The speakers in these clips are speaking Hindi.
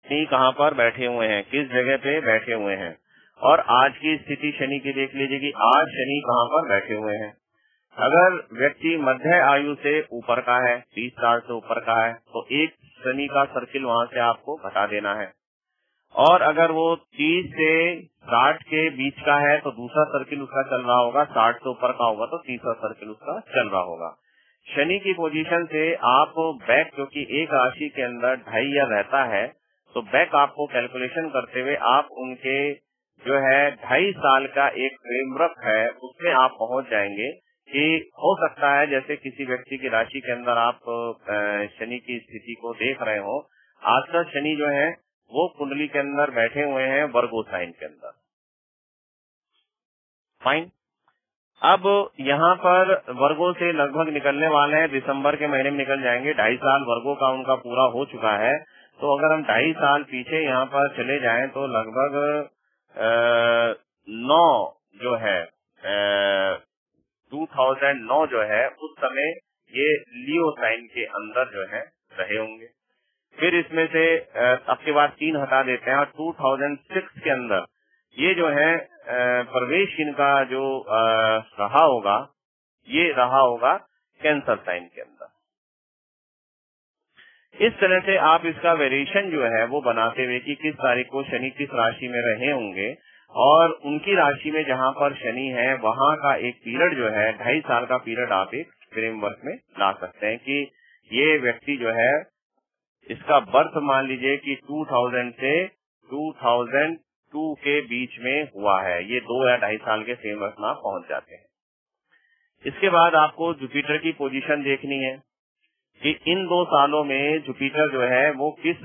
शनि कहाँ पर बैठे हुए हैं, किस जगह पे बैठे हुए हैं। और आज की स्थिति शनि की देख लीजिए कि आज शनि कहाँ पर बैठे हुए हैं। अगर व्यक्ति मध्य आयु से ऊपर का है, 30 साल से ऊपर का है, तो एक शनि का सर्किल वहां से आपको घटा देना है। और अगर वो 30 से 60 के बीच का है तो दूसरा सर्किल उसका चल रहा होगा, 60 से ऊपर का होगा तो तीसरा सर्किल उसका चल रहा होगा। शनि की पोजीशन से आप बैक, क्योंकि एक राशि के अंदर 2.5 ईयर रहता है, तो बैक आपको कैलकुलेशन करते हुए आप उनके जो है 2.5 साल का एक फ्रेमवर्क है उसमें आप पहुंच जाएंगे कि हो सकता है जैसे किसी व्यक्ति की राशि के अंदर आप शनि की स्थिति को देख रहे हो। आज का शनि जो है वो कुंडली के अंदर बैठे हुए हैं वर्गो साइन के अंदर। फाइन। अब यहाँ पर वर्गो से लगभग निकलने वाले हैं, दिसंबर के महीने में निकल जाएंगे। 2.5 साल वर्गो का उनका पूरा हो चुका है। तो अगर हम 2.5 साल पीछे यहाँ पर चले जाएं तो लगभग 9 जो है 2009 जो है उस समय ये लियो साइन के अंदर जो है रहे होंगे। फिर इसमें से अब के बाद 3 हटा देते हैं और 2006 के अंदर ये जो है प्रवेश इनका जो रहा होगा, ये रहा होगा कैंसर साइन के अंदर। इस तरह से आप इसका वेरिएशन जो है वो बनाते हुए कि किस तारीख को शनि किस राशि में रहे होंगे और उनकी राशि में जहाँ पर शनि है वहाँ का एक पीरियड जो है 2.5 साल का पीरियड आप एक फ्रेमवर्क में ला सकते हैं कि ये व्यक्ति जो है इसका बर्थ मान लीजिए कि 2000 से 2002 के बीच में हुआ है। ये 2 या 2.5 साल के फ्रेमवर्क में पहुंच जाते हैं। इसके बाद आपको जुपिटर की पोजीशन देखनी है कि इन 2 सालों में जुपिटर जो है वो किस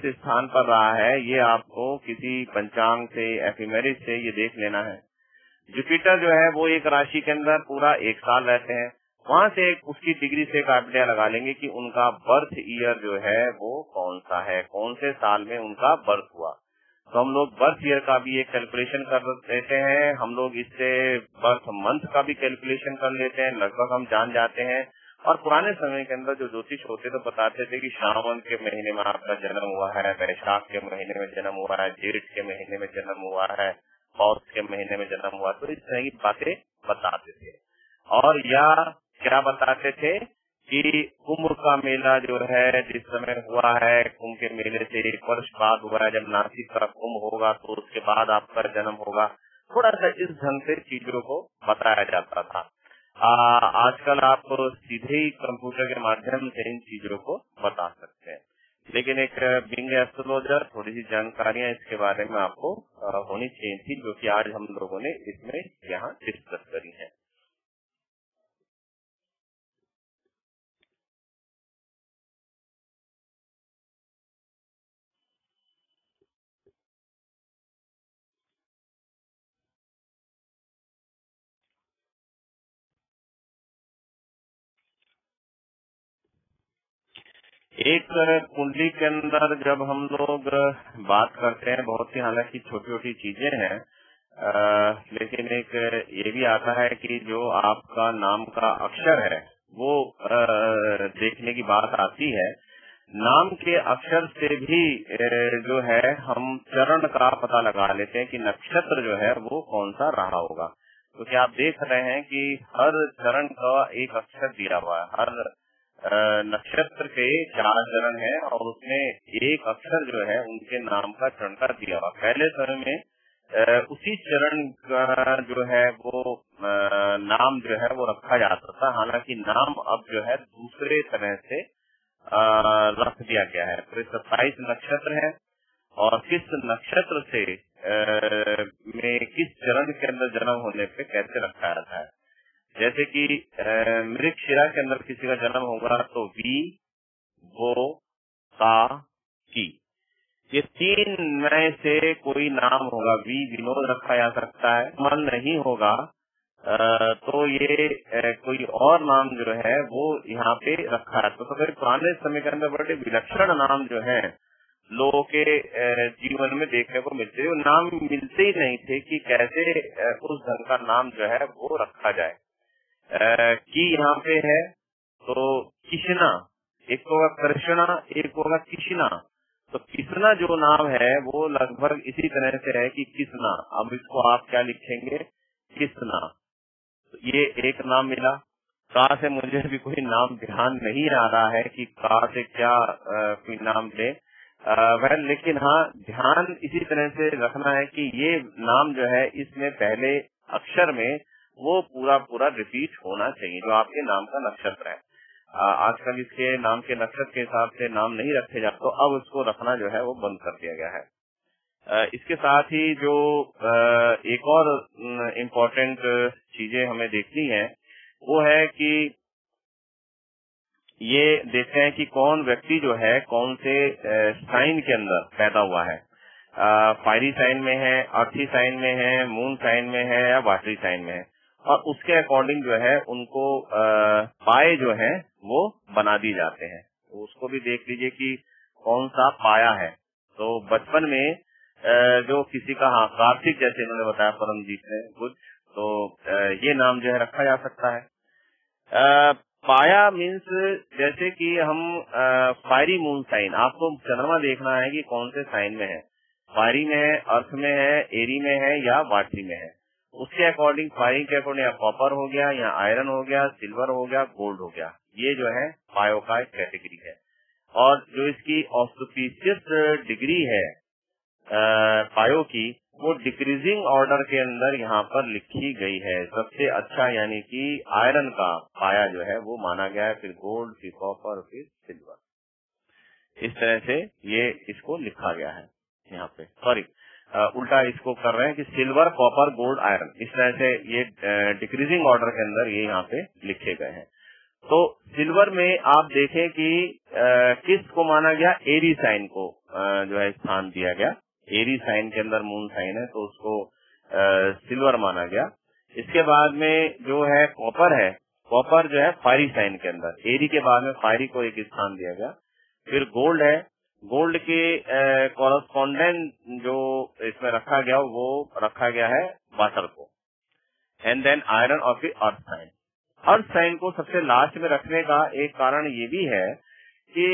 स्थान पर रहा है। ये आपको किसी पंचांग से एफिमेरिस से ये देख लेना है। जुपिटर जो है वो एक राशि के अंदर पूरा 1 साल रहते हैं। वहां से उसकी डिग्री से एक आइडिया लगा लेंगे कि उनका बर्थ ईयर जो है वो कौन सा है, कौन से साल में उनका बर्थ हुआ। तो हम लोग बर्थ ईयर का भी एक कैलकुलेशन कर लेते हैं। हम लोग इससे बर्थ मंथ का भी कैलकुलेशन कर लेते हैं, लगभग हम जान जाते हैं। और पुराने समय के अंदर जो ज्योतिष होते तो बताते थे कि श्रावण के महीने में आपका जन्म हुआ है, वैशाख के महीने में जन्म हुआ है, जेठ के महीने में जन्म हुआ है, पौष के महीने में जन्म हुआ। तो इस तरह की बातें बताते थे। और या क्या बताते थे कि कुंभ का मेला जो है जिस समय हुआ है, कुंभ के मेले से 1 वर्ष बाद हुआ है, जब नासिक का कुंभ होगा तो उसके बाद आपका जन्म होगा। थोड़ा सा इस ढंग से चीजों को बताया जाता था। आजकल आप सीधे ही कंप्यूटर के माध्यम से इन चीजों को बता सकते हैं, लेकिन एक बीइंग एस्ट्रोलॉजर थोड़ी सी जानकारियां इसके बारे में आपको होनी चाहिए थी, जो कि आज हम लोगों ने इसमें यहाँ डिस्कस करी है। एक कुंडली के अंदर जब हम लोग बात करते हैं, बहुत सी हालांकि छोटी छोटी चीजें हैं, लेकिन एक ये भी आता है कि जो आपका नाम का अक्षर है वो देखने की बात आती है। नाम के अक्षर से भी जो है हम चरण का पता लगा लेते हैं कि नक्षत्र जो है वो कौन सा रहा होगा। तो क्या आप देख रहे हैं कि हर चरण का एक अक्षर दिया हुआ है। हर नक्षत्र के 4 चरण है और उसमें एक अक्षर जो है उनके नाम का चरण का दिया हुआ। पहले समय में उसी चरण का जो है वो नाम जो है वो रखा जाता था। हालांकि नाम अब जो है दूसरे तरह से रख दिया गया है। तो 27 नक्षत्र है और किस नक्षत्र से में किस चरण के अंदर जन्म होने पे कैसे रखा जाता है। जैसे कि मृगशिरा के अंदर किसी का जन्म होगा तो वी, वो, का, की, ये 3 में से कोई नाम होगा। वी विनोद रखा जा सकता है। मन नहीं होगा तो ये कोई और नाम जो है वो यहाँ पे रखा है। तो फिर पुराने समय के अंदर बड़े विलक्षण नाम जो है लोगों के जीवन में देखने को मिलते थे। नाम मिलते ही नहीं थे कि कैसे उस ढंग का नाम जो है वो रखा जाए। की यहाँ पे है तो किशना, एक होगा कृष्णा, एक होगा किशना। तो किसना जो नाम है वो लगभग इसी तरह से है कि किसना। अब इसको आप क्या लिखेंगे, किसना। तो ये एक नाम मिला। का से मुझे भी कोई नाम ध्यान नहीं आ रहा है कि का से क्या कोई नाम ले वह, लेकिन हाँ ध्यान इसी तरह से रखना है कि ये नाम जो है इसमें पहले अक्षर में वो पूरा पूरा रिपीट होना चाहिए जो आपके नाम का नक्षत्र है। आजकल इसके नाम के नक्षत्र के हिसाब से नाम नहीं रखे जाते, तो अब उसको रखना जो है वो बंद कर दिया गया है। इसके साथ ही जो एक और इम्पोर्टेंट चीजें हमें देखनी है वो है कि ये देखते हैं कि कौन व्यक्ति जो है कौन से साइन के अंदर पैदा हुआ है। फायरी साइन में है, अर्थी साइन में है, मून साइन में है या वाटरी साइन में है, और उसके अकॉर्डिंग जो है उनको पाए जो है वो बना दी जाते हैं। तो उसको भी देख लीजिए कि कौन सा पाया है। तो बचपन में जो किसी का, हाँ कार्तिक जैसे इन्होंने बताया परमजीत ने कुछ, तो ये नाम जो है रखा जा सकता है। पाया मीन्स जैसे कि हम फायरी मून साइन, आपको चंद्रमा देखना है कि कौन से साइन में है, फायरी में है, अर्थ में है, एरी में है या वाटरी में है। उसके अकॉर्डिंग फायरिंग के अकॉर्डिंग या कॉपर हो गया या आयरन हो गया, सिल्वर हो गया, गोल्ड हो गया। ये जो है पायो का एक कैटेगरी है। और जो इसकी ऑस्पिशियस डिग्री है पायो की, वो डिक्रीजिंग ऑर्डर के अंदर यहाँ पर लिखी गई है। सबसे अच्छा यानी कि आयरन का पाया जो है वो माना गया है, फिर गोल्ड, फिर कॉपर, फिर सिल्वर। इस तरह से ये इसको लिखा गया है यहाँ पे। सॉरी, उल्टा इसको कर रहे हैं कि सिल्वर, कॉपर, गोल्ड, आयरन, इस तरह से ये डिक्रीजिंग ऑर्डर के अंदर ये यहाँ पे लिखे गए हैं। तो सिल्वर में आप देखें कि किस को माना गया, एरी साइन को जो है स्थान दिया गया। एरी साइन के अंदर मून साइन है तो उसको सिल्वर माना गया। इसके बाद में जो है कॉपर है, कॉपर जो है फायरी साइन के अंदर, एरी के बाद में फायरी को एक स्थान दिया गया। फिर गोल्ड है, गोल्ड के कॉरेस्पॉन्डेंट जो इसमें रखा गया वो रखा गया है वाटर को। एंड देन आयरन और फिर अर्थ साइन। अर्थ साइन को सबसे लास्ट में रखने का एक कारण ये भी है कि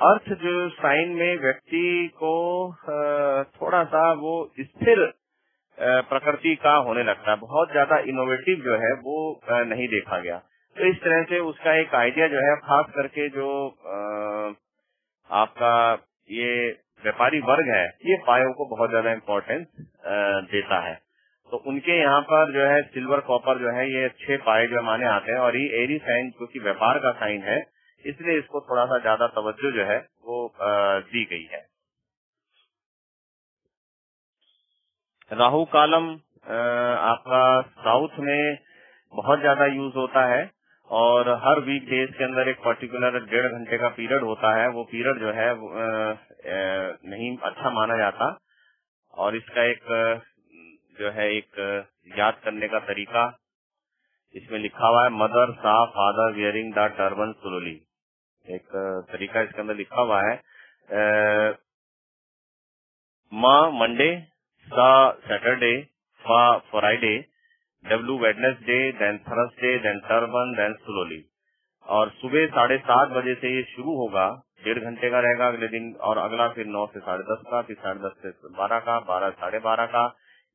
अर्थ जो साइन में व्यक्ति को थोड़ा सा वो स्थिर प्रकृति का होने लगता है, बहुत ज्यादा इनोवेटिव जो है वो नहीं देखा गया। तो इस तरह से उसका एक आइडिया जो है, खास करके जो आपका ये व्यापारी वर्ग है, ये पायों को बहुत ज्यादा इम्पोर्टेंस देता है। तो उनके यहाँ पर जो है सिल्वर, कॉपर जो है ये अच्छे पाए जो माने आते हैं। और ये एरी साइन क्योंकि व्यापार का साइन है, इसलिए इसको थोड़ा सा ज्यादा तवज्जो जो है वो दी गई है। राहु कालम आपका साउथ में बहुत ज्यादा यूज होता है और हर वीक डेज के अंदर एक पर्टिकुलर 1.5 घंटे का पीरियड होता है। वो पीरियड जो है नहीं अच्छा माना जाता। और इसका एक जो है एक याद करने का तरीका इसमें लिखा हुआ है, मदर सा father wearing the turban slowly. एक तरीका इसके अंदर लिखा हुआ है, माँ मंडे, सा सैटरडे, फा Friday, W Wednesday, then Thursday, then turban, then slowly. और सुबह 7:30 बजे से ये शुरू होगा, 1.5 घंटे का रहेगा अगले दिन, और अगला फिर 9 से 10:30 का, फिर 10:30 से 12 का, 12 साढ़े 12 का।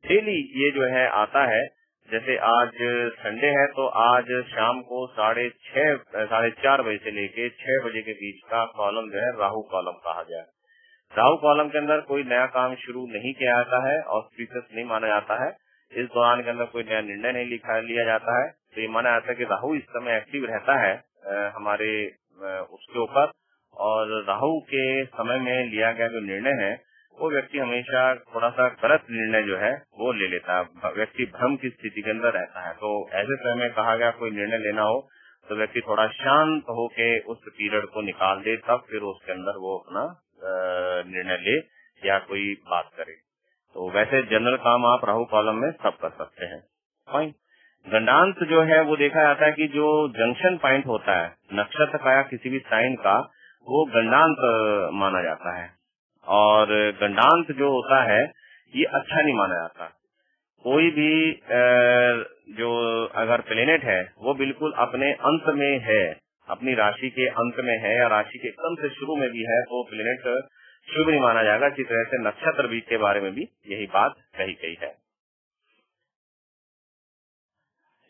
डेली ये जो है आता है। जैसे आज संडे है तो आज शाम को 6:30 साढ़े 4 बजे से लेके 6 बजे के बीच का कॉलम जो है राहु कॉलम कहा गया है। राहु कॉलम के अंदर कोई नया काम शुरू नहीं किया जाता है, ऑस्पिशियस नहीं माना जाता है। इस दौरान के अंदर कोई नया निर्णय नहीं लिया जाता है। तो ये माना जाता है कि राहु इस समय एक्टिव रहता है हमारे उसके ऊपर, और राहु के समय में लिया गया जो निर्णय है वो व्यक्ति हमेशा थोड़ा सा गलत निर्णय जो है वो ले लेता है, व्यक्ति भ्रम की स्थिति के अंदर रहता है। तो ऐसे समय में कहा गया कोई निर्णय लेना हो तो व्यक्ति थोड़ा शांत होके उस पीरियड को निकाल दे, तब फिर उसके अंदर वो अपना निर्णय ले या कोई बात करे। तो वैसे जनरल काम आप राहु कॉलम में सब कर सकते हैं। फाइन। गंडांत जो है वो देखा जाता है कि जो जंक्शन पॉइंट होता है नक्षत्र का या किसी भी साइन का, वो गंडांत माना जाता है। और गंडांत जो होता है ये अच्छा नहीं माना जाता। कोई भी जो अगर प्लेनेट है वो बिल्कुल अपने अंत में है, अपनी राशि के अंत में है या राशि के एकदम से शुरू में भी है, तो प्लेनेट शुभ नहीं माना जाएगा। इसी तरह से नक्षत्र बीज के बारे में भी यही बात कही गई है।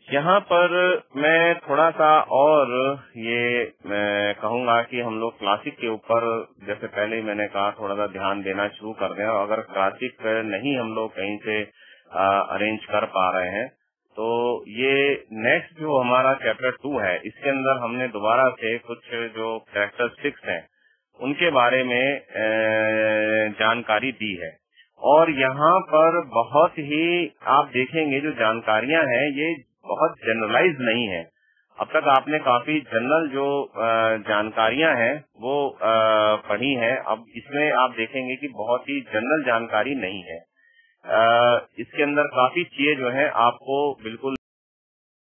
यहाँ पर मैं थोड़ा सा और ये मैं कहूंगा कि हम लोग क्लासिक के ऊपर, जैसे पहले ही मैंने कहा, थोड़ा सा ध्यान देना शुरू कर दें। और अगर क्लासिक नहीं हम लोग कहीं से अरेंज कर पा रहे हैं तो ये नेक्स्ट जो हमारा चैप्टर 2 है, इसके अंदर हमने दोबारा से कुछ जो कैरेक्टरिस्टिक्स हैं उनके बारे में जानकारी दी है। और यहाँ पर बहुत ही आप देखेंगे जो जानकारियां हैं ये बहुत जनरलाइज नहीं है। अब तक आपने काफी जनरल जो जानकारियां हैं वो पढ़ी हैं। अब इसमें आप देखेंगे कि बहुत ही जनरल जानकारी नहीं है। इसके अंदर काफी चीजें जो है आपको बिल्कुल